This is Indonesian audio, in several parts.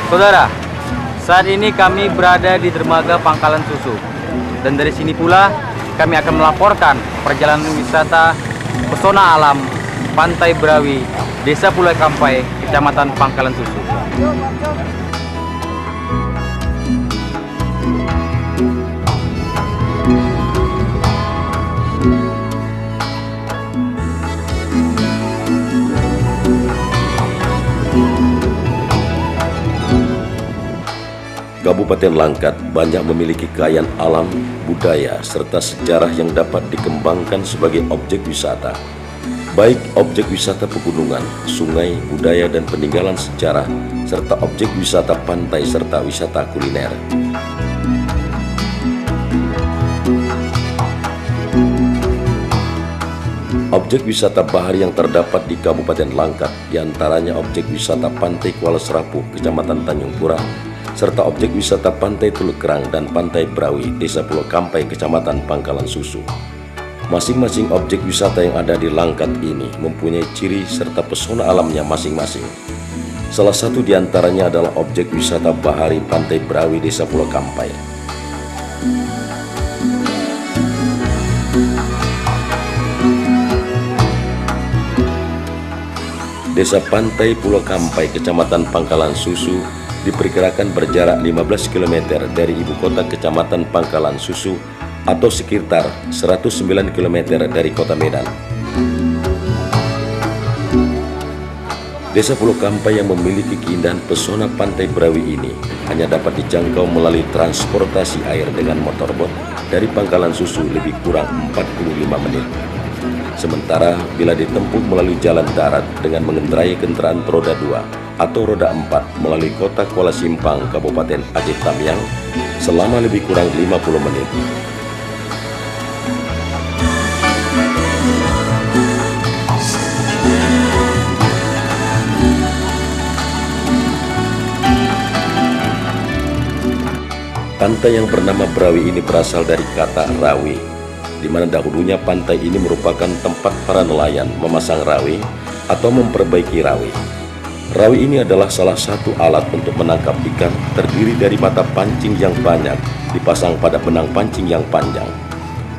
Saudara, saat ini kami berada di dermaga Pangkalan Susu. Dan dari sini pula kami akan melaporkan perjalanan wisata pesona alam Pantai Brawi, Desa Pulau Kampai, Kecamatan Pangkalan Susu. Kabupaten Langkat banyak memiliki kekayaan alam, budaya, serta sejarah yang dapat dikembangkan sebagai objek wisata. Baik objek wisata pegunungan, sungai, budaya dan peninggalan sejarah, serta objek wisata pantai serta wisata kuliner. Objek wisata bahari yang terdapat di Kabupaten Langkat, diantaranya objek wisata Pantai Kuala Serapuh, Kecamatan Tanjung Pura, serta objek wisata Pantai Teluk Kerang dan Pantai Brawi, Desa Pulau Kampai, Kecamatan Pangkalan Susu. Masing-masing objek wisata yang ada di Langkat ini mempunyai ciri serta pesona alamnya masing-masing. Salah satu di antaranya adalah objek wisata bahari Pantai Brawi, Desa Pulau Kampai. Desa Pantai Pulau Kampai, Kecamatan Pangkalan Susu, diperkirakan berjarak 15 km dari ibu kota Kecamatan Pangkalan Susu atau sekitar 109 km dari kota Medan. Desa Pulau Kampai yang memiliki keindahan pesona Pantai Brawi ini hanya dapat dijangkau melalui transportasi air dengan motorbot dari Pangkalan Susu lebih kurang 45 menit. Sementara bila ditempuh melalui jalan darat dengan mengendarai kendaraan roda 2 atau roda 4 melalui kota Kuala Simpang, Kabupaten Aceh Tamiang selama lebih kurang 50 menit. Pantai yang bernama Brawi ini berasal dari kata rawi, di mana dahulunya pantai ini merupakan tempat para nelayan memasang rawi atau memperbaiki rawi. Rawi ini adalah salah satu alat untuk menangkap ikan, terdiri dari mata pancing yang banyak dipasang pada benang pancing yang panjang.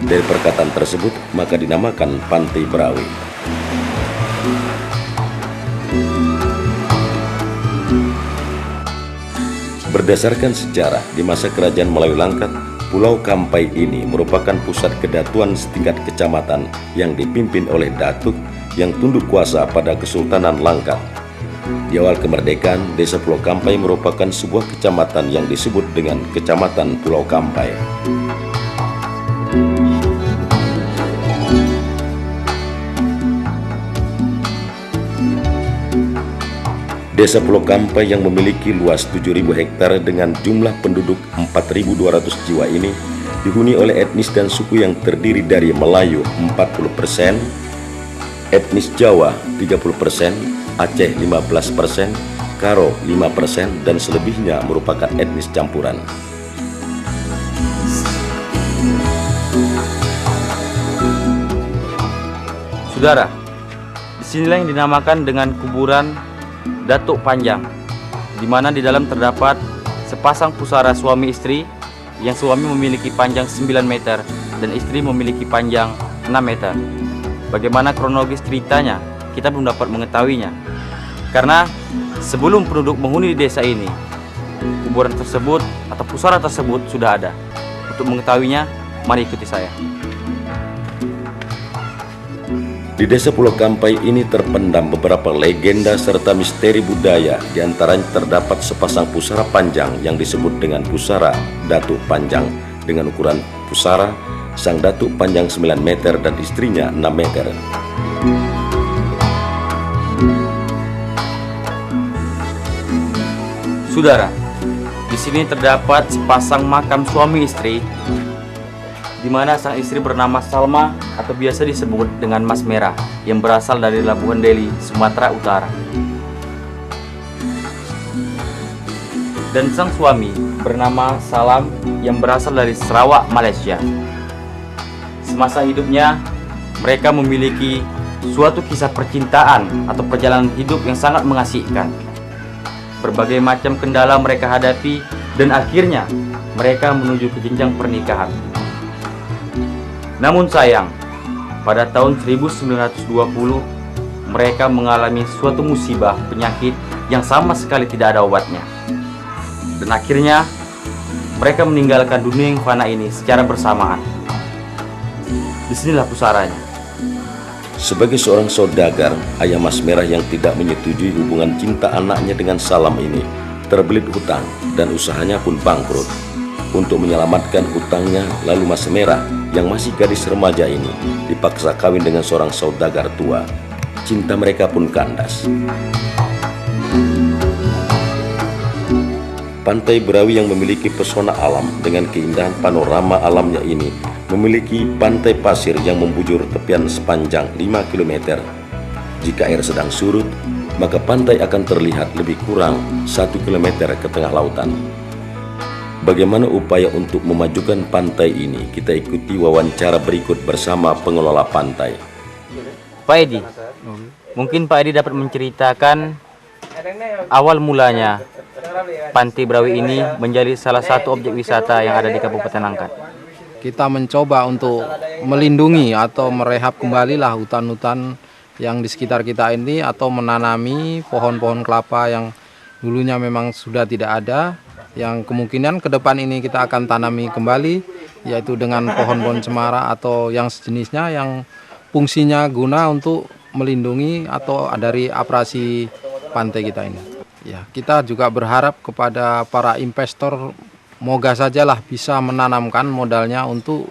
Dari perkataan tersebut maka dinamakan Pantai Brawi. Berdasarkan sejarah, di masa Kerajaan Melayu Langkat, Pulau Kampai ini merupakan pusat kedatuan setingkat kecamatan yang dipimpin oleh datuk yang tunduk kuasa pada Kesultanan Langkat. Di awal kemerdekaan, Desa Pulau Kampai merupakan sebuah kecamatan yang disebut dengan Kecamatan Pulau Kampai. Desa Pulau Kampai yang memiliki luas 7.000 hektar dengan jumlah penduduk 4.200 jiwa ini dihuni oleh etnis dan suku yang terdiri dari Melayu 40%, etnis Jawa 30%, Aceh 15%, Karo 5%, dan selebihnya merupakan etnis campuran. Saudara, disinilah yang dinamakan dengan kuburan Datuk Panjang, di mana di dalam terdapat sepasang pusara suami istri yang suami memiliki panjang 9 meter dan istri memiliki panjang 6 meter. Bagaimana kronologis ceritanya, kita belum dapat mengetahuinya. Karena sebelum penduduk menghuni di desa ini, kuburan tersebut atau pusara tersebut sudah ada. Untuk mengetahuinya, mari ikuti saya. Di Desa Pulau Kampai ini terpendam beberapa legenda serta misteri budaya. Di antaranya terdapat sepasang pusara panjang yang disebut dengan pusara Datuk Panjang dengan ukuran pusara sang datuk panjang 9 meter dan istrinya 6 meter. Saudara, di sini terdapat sepasang makam suami istri, di mana sang istri bernama Salma atau biasa disebut dengan Mas Merah yang berasal dari Labuhan Deli, Sumatera Utara. Dan sang suami bernama Salam yang berasal dari Sarawak, Malaysia. Semasa hidupnya, mereka memiliki suatu kisah percintaan atau perjalanan hidup yang sangat mengasihkan. berbagai macam kendala mereka hadapi, dan akhirnya mereka menuju ke jenjang pernikahan. Namun sayang, pada tahun 1920 mereka mengalami suatu musibah penyakit yang sama sekali tidak ada obatnya. Dan akhirnya mereka meninggalkan dunia yang fana ini secara bersamaan. Disinilah pusaranya. Sebagai seorang saudagar, ayah Mas Merah yang tidak menyetujui hubungan cinta anaknya dengan Salam ini terbelit hutang dan usahanya pun bangkrut. Untuk menyelamatkan hutangnya, lalu Mas Merah yang masih gadis remaja ini dipaksa kawin dengan seorang saudagar tua. Cinta mereka pun kandas. Pantai Brawi yang memiliki pesona alam dengan keindahan panorama alamnya ini memiliki pantai pasir yang membujur tepian sepanjang 5 km. Jika air sedang surut, maka pantai akan terlihat lebih kurang 1 km ke tengah lautan. Bagaimana upaya untuk memajukan pantai ini? Kita ikuti wawancara berikut bersama pengelola pantai. Pak Edi, mungkin Pak Edi dapat menceritakan awal mulanya Pantai Brawi ini menjadi salah satu objek wisata yang ada di Kabupaten Langkat. Kita mencoba untuk melindungi atau merehab kembalilah hutan-hutan yang di sekitar kita ini, atau menanami pohon-pohon kelapa yang dulunya memang sudah tidak ada, yang kemungkinan ke depan ini kita akan tanami kembali, yaitu dengan pohon-pohon cemara atau yang sejenisnya yang fungsinya guna untuk melindungi atau dari abrasi pantai kita ini. Ya, kita juga berharap kepada para investor, moga sajalah bisa menanamkan modalnya untuk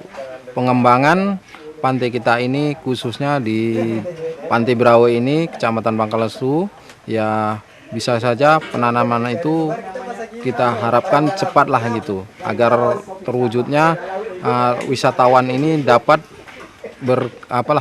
pengembangan pantai kita ini, khususnya di Pantai Brawi ini, Kecamatan Pangkalansu. Ya, bisa saja penanaman itu kita harapkan cepatlah gitu, agar terwujudnya wisatawan ini dapat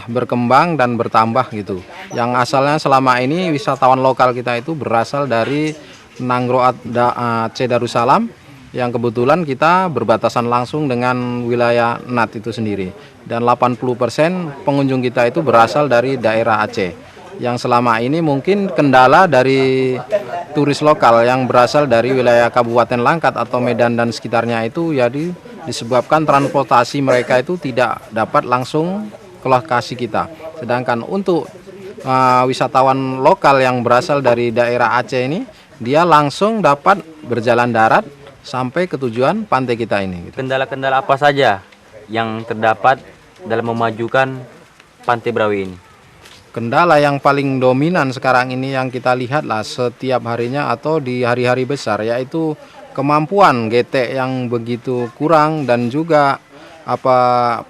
berkembang dan bertambah gitu. Yang asalnya selama ini wisatawan lokal kita itu berasal dari Nangro Aceh Darussalam, yang kebetulan kita berbatasan langsung dengan wilayah Nat itu sendiri, dan 80% pengunjung kita itu berasal dari daerah Aceh. Yang selama ini mungkin kendala dari turis lokal yang berasal dari wilayah Kabupaten Langkat atau Medan dan sekitarnya itu ya disebabkan transportasi mereka itu tidak dapat langsung ke lokasi kita. Sedangkan untuk wisatawan lokal yang berasal dari daerah Aceh ini, dia langsung dapat berjalan darat sampai ke tujuan pantai kita ini. Kendala-kendala apa saja yang terdapat dalam memajukan Pantai Brawi ini? Kendala yang paling dominan sekarang ini yang kita lihatlah setiap harinya atau di hari-hari besar, yaitu kemampuan GT yang begitu kurang, dan juga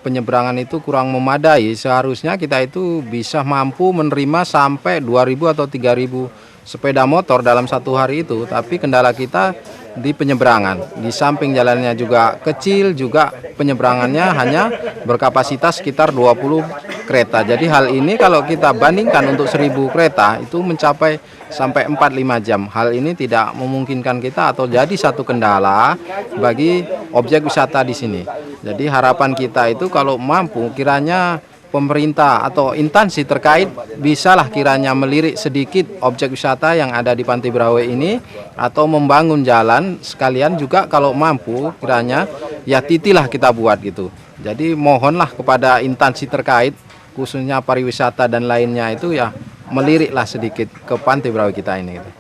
penyeberangan itu kurang memadai. Seharusnya kita itu bisa mampu menerima sampai 2.000 atau 3.000 sepeda motor dalam satu hari itu, tapi kendala kita di penyeberangan. Di samping jalannya juga kecil, juga penyeberangannya hanya berkapasitas sekitar 20 kereta. Jadi hal ini kalau kita bandingkan untuk 1.000 kereta itu mencapai sampai 4-5 jam. Hal ini tidak memungkinkan kita atau jadi satu kendala bagi objek wisata di sini. Jadi harapan kita itu kalau mampu kiranya pemerintah atau instansi terkait bisalah kiranya melirik sedikit objek wisata yang ada di Pantai Brawi ini, atau membangun jalan sekalian juga kalau mampu kiranya ya titilah kita buat gitu. Jadi mohonlah kepada instansi terkait khususnya pariwisata dan lainnya itu ya meliriklah sedikit ke Pantai Brawi kita ini gitu.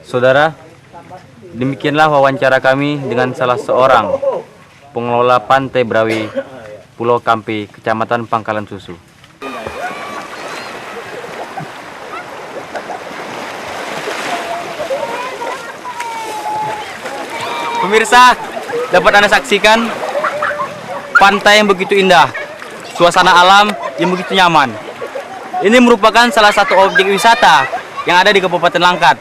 Saudara, demikianlah wawancara kami dengan salah seorang pengelola Pantai Brawi Pulau Kampi, Kecamatan Pangkalansusu. Pemirsa, dapat Anda saksikan pantai yang begitu indah, suasana alam yang begitu nyaman. Ini merupakan salah satu objek wisata yang ada di Kabupaten Langkat,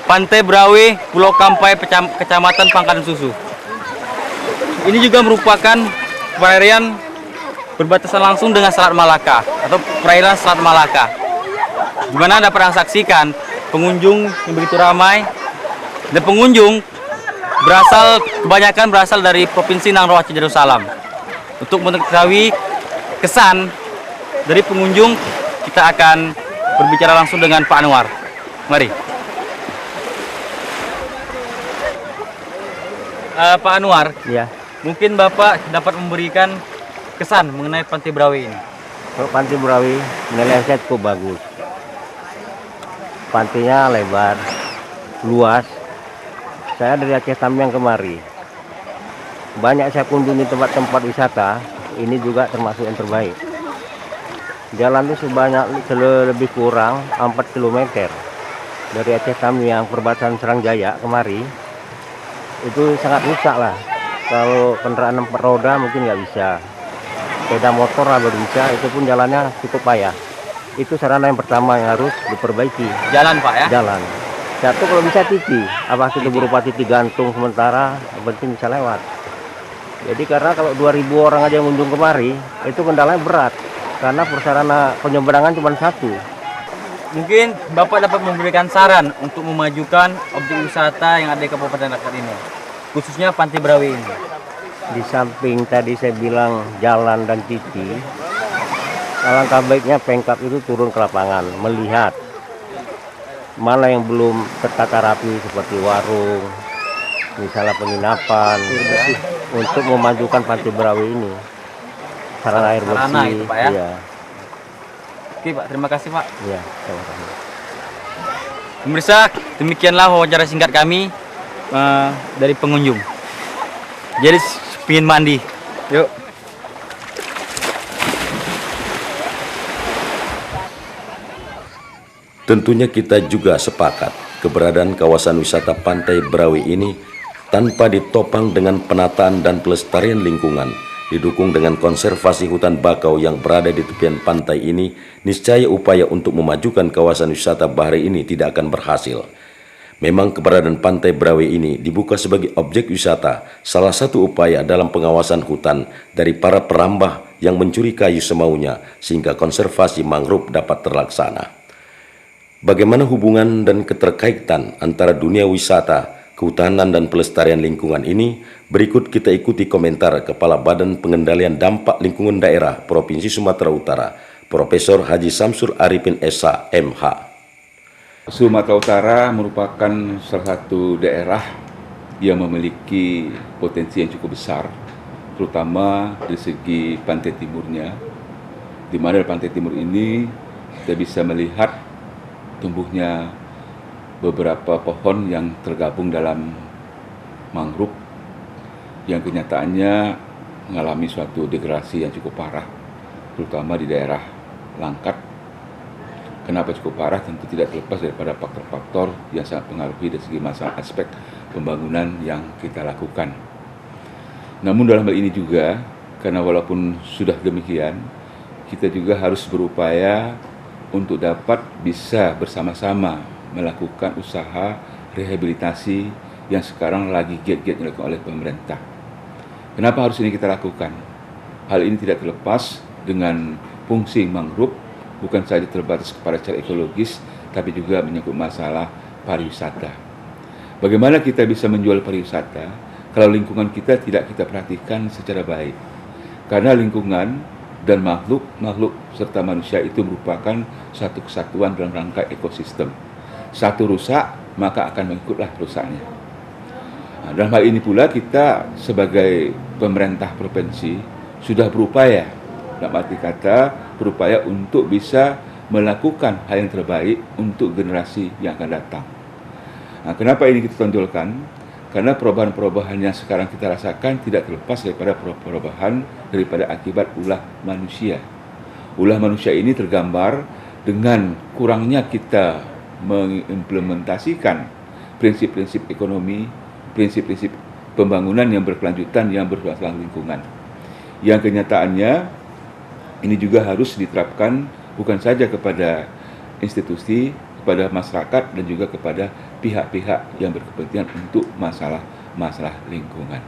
Pantai Brawi Pulau Kampai, Kecamatan Pangkalansusu. Ini juga merupakan perairan berbatasan langsung dengan Selat Malaka atau perairan Selat Malaka, di mana dapat Anda saksikan pengunjung yang begitu ramai, dan pengunjung kebanyakan berasal dari Provinsi Nangro Aceh Darussalam. Untuk mengetahui kesan dari pengunjung, kita akan berbicara langsung dengan Pak Anwar. Mari. Pak Anwar, Ya, mungkin Bapak dapat memberikan kesan mengenai Pantai Brawi ini. kalau Pantai Brawi nilai saya cukup bagus. Pantainya lebar, luas. Saya dari Aceh Tamiang kemari. Banyak saya kunjungi tempat-tempat wisata, ini juga termasuk yang terbaik. Jalan itu lebih kurang 4 km. Dari Aceh Tamiang, perbatasan Serang Jaya kemari, itu sangat rusak lah. Kalau kendaraan 4 roda mungkin nggak bisa. Sepeda motor lah baru bisa, itu pun jalannya cukup payah. Itu sarana yang pertama yang harus diperbaiki, Jalan Pak ya? jalan. Satu kalau bisa titik, apa itu berupa titik gantung sementara, yang penting bisa lewat. Jadi karena kalau 2.000 orang aja yang mengunjung kemari, itu kendalanya berat. Karena persarana penyeberangan cuma satu. Mungkin Bapak dapat memberikan saran untuk memajukan objek wisata yang ada di Kabupaten Langkat ini, khususnya Pantai Brawi ini. Di samping tadi saya bilang jalan dan titik, alangkah baiknya Pemkab itu turun ke lapangan, melihat mana yang belum tertata rapi seperti warung, misalnya penginapan, untuk memajukan Pantai Brawi ini. Sarana air bersih. Sarana itu, Pak, ya? Iya, Oke Pak, terima kasih Pak. iya, sama-sama. Pemirsa, demikianlah wawancara singkat kami dari pengunjung. Jadi pingin mandi, yuk. Tentunya kita juga sepakat keberadaan kawasan wisata Pantai Brawi ini tanpa ditopang dengan penataan dan pelestarian lingkungan, didukung dengan konservasi hutan bakau yang berada di tepian pantai ini, niscaya upaya untuk memajukan kawasan wisata bahari ini tidak akan berhasil. Memang keberadaan Pantai Brawi ini dibuka sebagai objek wisata, salah satu upaya dalam pengawasan hutan dari para perambah yang mencuri kayu semaunya sehingga konservasi mangrove dapat terlaksana. Bagaimana hubungan dan keterkaitan antara dunia wisata, kehutanan dan pelestarian lingkungan ini? Berikut kita ikuti komentar Kepala Badan Pengendalian Dampak Lingkungan Daerah Provinsi Sumatera Utara, Profesor Haji Samsul Arifin Esa, MH. Sumatera Utara merupakan salah satu daerah yang memiliki potensi yang cukup besar, terutama dari segi pantai timurnya, di mana di pantai timur ini kita bisa melihat tumbuhnya beberapa pohon yang tergabung dalam mangrove yang kenyataannya mengalami suatu degradasi yang cukup parah, terutama di daerah Langkat. Kenapa cukup parah? Tentu tidak terlepas daripada faktor-faktor yang sangat mengaruhi dari segi masalah aspek pembangunan yang kita lakukan. Namun dalam hal ini juga, karena walaupun sudah demikian, kita juga harus berupaya untuk dapat bisa bersama-sama melakukan usaha rehabilitasi yang sekarang lagi giat-giat dilakukan oleh pemerintah. Kenapa harus ini kita lakukan? Hal ini tidak terlepas dengan fungsi mangrove, bukan saja terbatas kepada secara ekologis, tapi juga menyangkut masalah pariwisata. Bagaimana kita bisa menjual pariwisata kalau lingkungan kita tidak kita perhatikan secara baik? Karena lingkungan dan makhluk serta manusia itu merupakan satu kesatuan dalam rangka ekosistem. Satu rusak, maka akan mengikutlah rusaknya. Nah, dalam hal ini pula kita sebagai pemerintah provinsi sudah berupaya, dalam arti kata berupaya untuk bisa melakukan hal yang terbaik untuk generasi yang akan datang. Nah, kenapa ini kita tonjolkan? Karena perubahan-perubahan yang sekarang kita rasakan tidak terlepas daripada perubahan daripada akibat ulah manusia. Ulah manusia ini tergambar dengan kurangnya kita mengimplementasikan prinsip-prinsip ekonomi, prinsip-prinsip pembangunan yang berkelanjutan yang bermasalah lingkungan. Yang kenyataannya ini juga harus diterapkan bukan saja kepada institusi, kepada masyarakat dan juga kepada pihak-pihak yang berkepentingan untuk masalah lingkungan.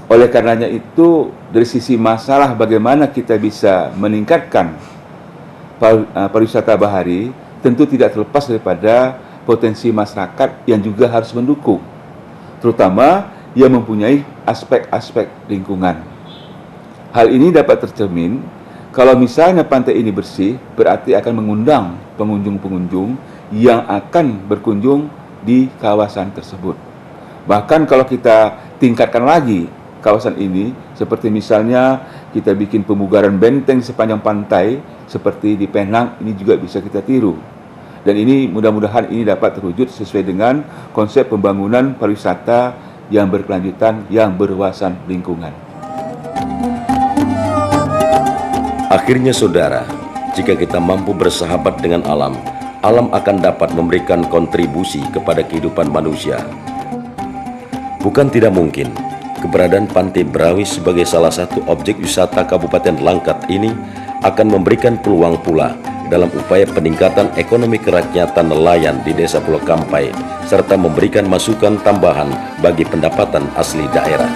Oleh karenanya itu, dari sisi masalah bagaimana kita bisa meningkatkan pariwisata bahari, tentu tidak terlepas daripada potensi masyarakat yang juga harus mendukung, terutama yang mempunyai aspek-aspek lingkungan. Hal ini dapat tercermin kalau misalnya pantai ini bersih, berarti akan mengundang pengunjung-pengunjung yang akan berkunjung di kawasan tersebut. Bahkan kalau kita tingkatkan lagi kawasan ini, seperti misalnya kita bikin pemugaran benteng sepanjang pantai seperti di Penang, ini juga bisa kita tiru. Dan ini mudah-mudahan ini dapat terwujud sesuai dengan konsep pembangunan pariwisata yang berkelanjutan, yang berwawasan lingkungan. Akhirnya saudara, jika kita mampu bersahabat dengan alam, alam akan dapat memberikan kontribusi kepada kehidupan manusia. Bukan tidak mungkin, keberadaan Pantai Brawi sebagai salah satu objek wisata Kabupaten Langkat ini akan memberikan peluang pula dalam upaya peningkatan ekonomi kerakyatan nelayan di Desa Pulau Kampai, serta memberikan masukan tambahan bagi pendapatan asli daerah.